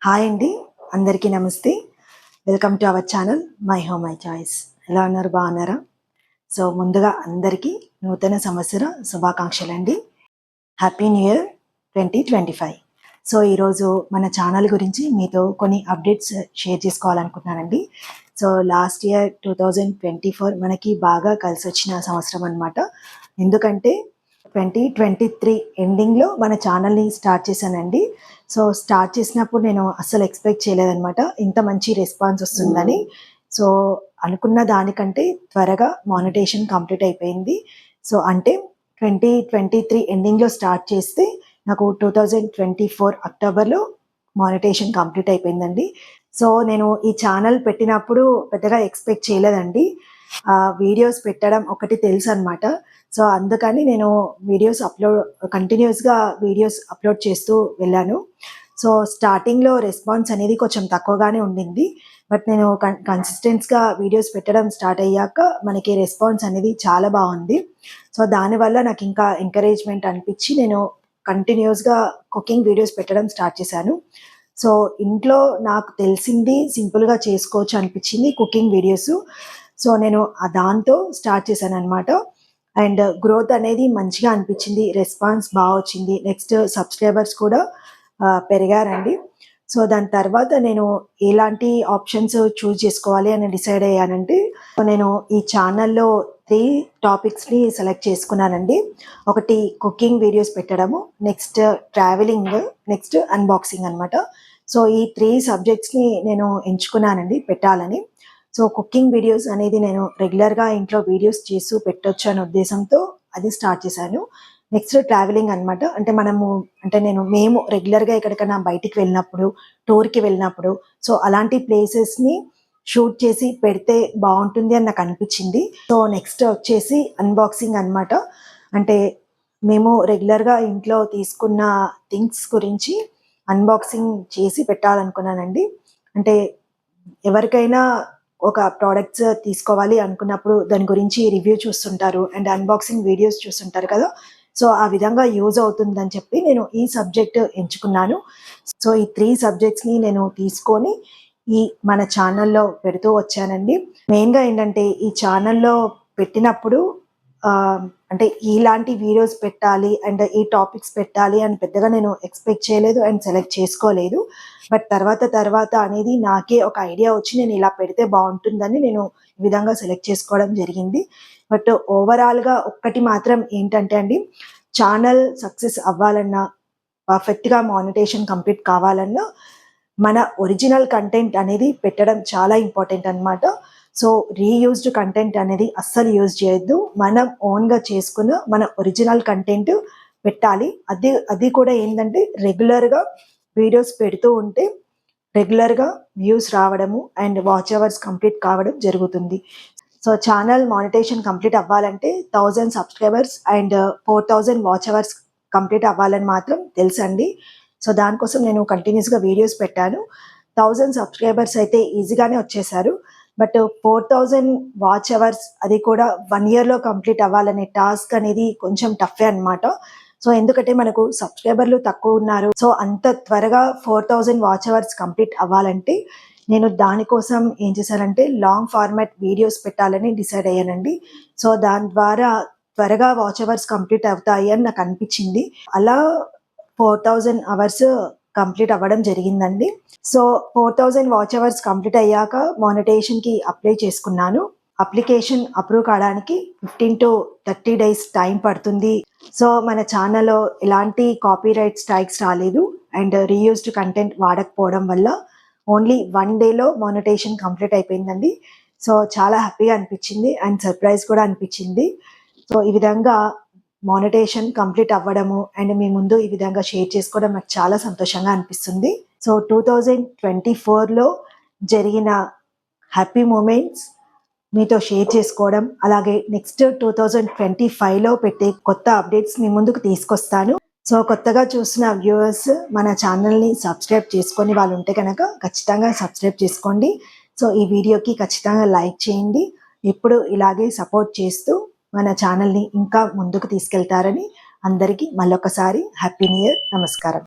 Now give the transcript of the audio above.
Hi అండి, అందరికీ నమస్తే. Welcome to our channel my home my choice. ఎలా ఉన్నారు, బాగున్నారా? సో ముందుగా అందరికీ నూతన సంవత్సర శుభాకాంక్షలు అండి. Happy new year 2025. సో ఈరోజు మన ఛానల్ గురించి మీతో కొన్ని అప్డేట్స్ షేర్ చేసుకోవాలనుకుంటున్నానండి. సో లాస్ట్ ఇయర్ 2024 మనకి బాగా కలిసి వచ్చిన సంవత్సరం అనమాట. ఎందుకంటే 2023 ఎండింగ్లో మన ఛానల్ని స్టార్ట్ చేశానండి. సో స్టార్ట్ చేసినప్పుడు నేను అస్సలు ఎక్స్పెక్ట్ చేయలేదన్నమాట ఇంత మంచి రెస్పాన్స్ వస్తుందని. సో అనుకున్న దానికంటే త్వరగా మానిటేషన్ కంప్లీట్ అయిపోయింది. సో అంటే 2023 ఎండింగ్లో స్టార్ట్ చేస్తే నాకు 2024 అక్టోబర్లో మానిటేషన్ కంప్లీట్ అయిపోయిందండి. సో నేను ఈ ఛానల్ పెట్టినప్పుడు పెద్దగా ఎక్స్పెక్ట్ చేయలేదండి. వీడియోస్ పెట్టడం ఒకటి తెలుసు అనమాట. సో అందుకని నేను కంటిన్యూస్గా వీడియోస్ అప్లోడ్ చేస్తూ వెళ్ళాను. సో స్టార్టింగ్లో రెస్పాన్స్ అనేది కొంచెం తక్కువగానే ఉండింది. బట్ నేను కన్సిస్టెన్స్గా వీడియోస్ పెట్టడం స్టార్ట్ అయ్యాక మనకి రెస్పాన్స్ అనేది చాలా బాగుంది. సో దానివల్ల నాకు ఇంకా ఎంకరేజ్మెంట్ అనిపించి నేను కంటిన్యూస్గా కుకింగ్ వీడియోస్ పెట్టడం స్టార్ట్ చేశాను. సో ఇంట్లో నాకు తెలిసింది సింపుల్గా చేసుకోవచ్చు అనిపించింది కుకింగ్ వీడియోస్. సో నేను దాంతో స్టార్ట్ చేశాను అనమాట. అండ్ గ్రోత్ అనేది మంచిగా అనిపించింది, రెస్పాన్స్ బాగా వచ్చింది. నెక్స్ట్ సబ్స్క్రైబర్స్ కూడా పెరిగారండి. సో దాని తర్వాత నేను ఎలాంటి ఆప్షన్స్ చూస్ చేసుకోవాలి అని డిసైడ్ అయ్యానంటే, నేను ఈ ఛానల్లో 3 టాపిక్స్ని సెలెక్ట్ చేసుకున్నానండి. ఒకటి కుకింగ్ వీడియోస్ పెట్టడము, నెక్స్ట్ ట్రావెలింగ్, నెక్స్ట్ అన్బాక్సింగ్ అనమాట. సో ఈ 3 సబ్జెక్ట్స్ని నేను ఎంచుకున్నానండి పెట్టాలని. సో కుకింగ్ వీడియోస్ అనేది నేను రెగ్యులర్గా ఇంట్లో వీడియోస్ చేస్తూ పెట్టొచ్చు అనే ఉద్దేశంతో అది స్టార్ట్ చేశాను. నెక్స్ట్ ట్రావెలింగ్ అనమాట. అంటే మేము రెగ్యులర్గా ఎక్కడికైనా బయటికి వెళ్ళినప్పుడు, టూర్కి వెళ్ళినప్పుడు, సో అలాంటి ప్లేసెస్ని షూట్ చేసి పెడితే బాగుంటుంది అని నాకు అనిపించింది. సో నెక్స్ట్ వచ్చేసి అన్బాక్సింగ్ అనమాట. అంటే మేము రెగ్యులర్గా ఇంట్లో తీసుకున్న థింగ్స్ గురించి అన్బాక్సింగ్ చేసి పెట్టాలనుకున్నానండి. అంటే ఎవరికైనా ఒక ప్రోడక్ట్స్ తీసుకోవాలి అనుకున్నప్పుడు దాని గురించి రివ్యూ చూస్తుంటారు అండ్ అన్బాక్సింగ్ వీడియోస్ చూస్తుంటారు కదా. సో ఆ విధంగా యూజ్ అవుతుందని చెప్పి నేను ఈ సబ్జెక్ట్ ఎంచుకున్నాను. సో ఈ 3 సబ్జెక్ట్స్ని నేను తీసుకొని మన ఛానల్లో పెడుతూ వచ్చానండి. మెయిన్గా ఏంటంటే ఈ ఛానల్లో పెట్టినప్పుడు అంటే ఇలాంటి వీడియోస్ పెట్టాలి అండ్ ఈ టాపిక్స్ పెట్టాలి అని పెద్దగా నేను ఎక్స్పెక్ట్ చేయలేదు అండ్ సెలెక్ట్ చేసుకోలేదు. బట్ తర్వాత అనేది నాకే ఒక ఐడియా వచ్చి నేను ఇలా పెడితే బాగుంటుందని నేను ఈ విధంగా సెలెక్ట్ చేసుకోవడం జరిగింది. బట్ ఓవరాల్గా ఒక్కటి మాత్రం ఏంటంటే అండి, ఛానల్ సక్సెస్ అవ్వాలన్నా, పర్ఫెక్ట్గా మానిటేషన్ కంప్లీట్ కావాలన్నా మన ఒరిజినల్ కంటెంట్ అనేది పెట్టడం చాలా ఇంపార్టెంట్ అనమాట. సో రీయూజ్డ్ కంటెంట్ అనేది అస్సలు యూజ్ చేయొద్దు. మనం ఓన్గా చేసుకున్న మన ఒరిజినల్ కంటెంట్ పెట్టాలి. అది కూడా ఏంటంటే రెగ్యులర్గా వీడియోస్ పెడుతూ ఉంటే రెగ్యులర్గా వ్యూస్ రావడము అండ్ వాచ్ అవర్స్ కంప్లీట్ కావడం జరుగుతుంది. సో ఛానల్ మానిటేషన్ కంప్లీట్ అవ్వాలంటే 1000 subscribers and 4000 watch hours complete అవ్వాలని మాత్రం తెలుసండి. సో దానికోసం నేను కంటిన్యూస్గా వీడియోస్ పెట్టాను. 1000 సబ్స్క్రైబర్స్ అయితే ఈజీగానే వచ్చేసారు. బట్ 4000 వాచ్ అవర్స్ అది కూడా 1 ఇయర్లో కంప్లీట్ అవ్వాలనే టాస్క్ అనేది కొంచెం టఫే అనమాట. సో ఎందుకంటే మనకు సబ్స్క్రైబర్లు తక్కువ ఉన్నారు. సో అంత త్వరగా 4000 వాచ్ అవర్స్ కంప్లీట్ అవ్వాలంటే నేను దానికోసం ఏం చేశానంటే లాంగ్ ఫార్మాట్ వీడియోస్ పెట్టాలని డిసైడ్ అయ్యానండి. సో దాని ద్వారా త్వరగా వాచ్ అవర్స్ కంప్లీట్ అవుతాయి అని నాకు అనిపించింది. అలా 4000 అవర్స్ కంప్లీట్ అవ్వడం జరిగిందండి. సో 4000 వాచ్ అవర్స్ కంప్లీట్ అయ్యాక మానిటేషన్కి అప్లై చేసుకున్నాను. అప్లికేషన్ అప్రూవ్ కావడానికి 15 to 30 days టైం పడుతుంది. సో మన ఛానల్లో ఎలాంటి కాపీరైట్ స్ట్రైక్స్ రాలేదు అండ్ రీయూజ్డ్ కంటెంట్ వాడకపోవడం వల్ల ఓన్లీ 1 డేలో మానిటేషన్ కంప్లీట్ అయిపోయిందండి. సో చాలా హ్యాపీగా అనిపించింది అండ్ సర్ప్రైజ్ కూడా అనిపించింది. సో ఈ విధంగా మానిటేషన్ కంప్లీట్ అవ్వడము అండ్ మీ ముందు ఈ విధంగా షేర్ చేసుకోవడం నాకు చాలా సంతోషంగా అనిపిస్తుంది. సో 2024లో జరిగిన హ్యాపీ మూమెంట్స్ మీతో షేర్ చేసుకోవడం, అలాగే నెక్స్ట్ 2025లో పెట్టే కొత్త అప్డేట్స్ మీ ముందుకు తీసుకొస్తాను. సో కొత్తగా చూసిన వ్యూవర్స్ మన ఛానల్ని సబ్స్క్రైబ్ చేసుకొని వాళ్ళు ఉంటే కనుక ఖచ్చితంగా సబ్స్క్రైబ్ చేసుకోండి. సో ఈ వీడియోకి ఖచ్చితంగా లైక్ చేయండి. ఎప్పుడు ఇలాగే సపోర్ట్ చేస్తూ మన ఛానల్ని ఇంకా ముందుకు తీసుకెళ్తారని అందరికీ మళ్ళొకసారి హ్యాపీ న్యూ ఇయర్, నమస్కారం.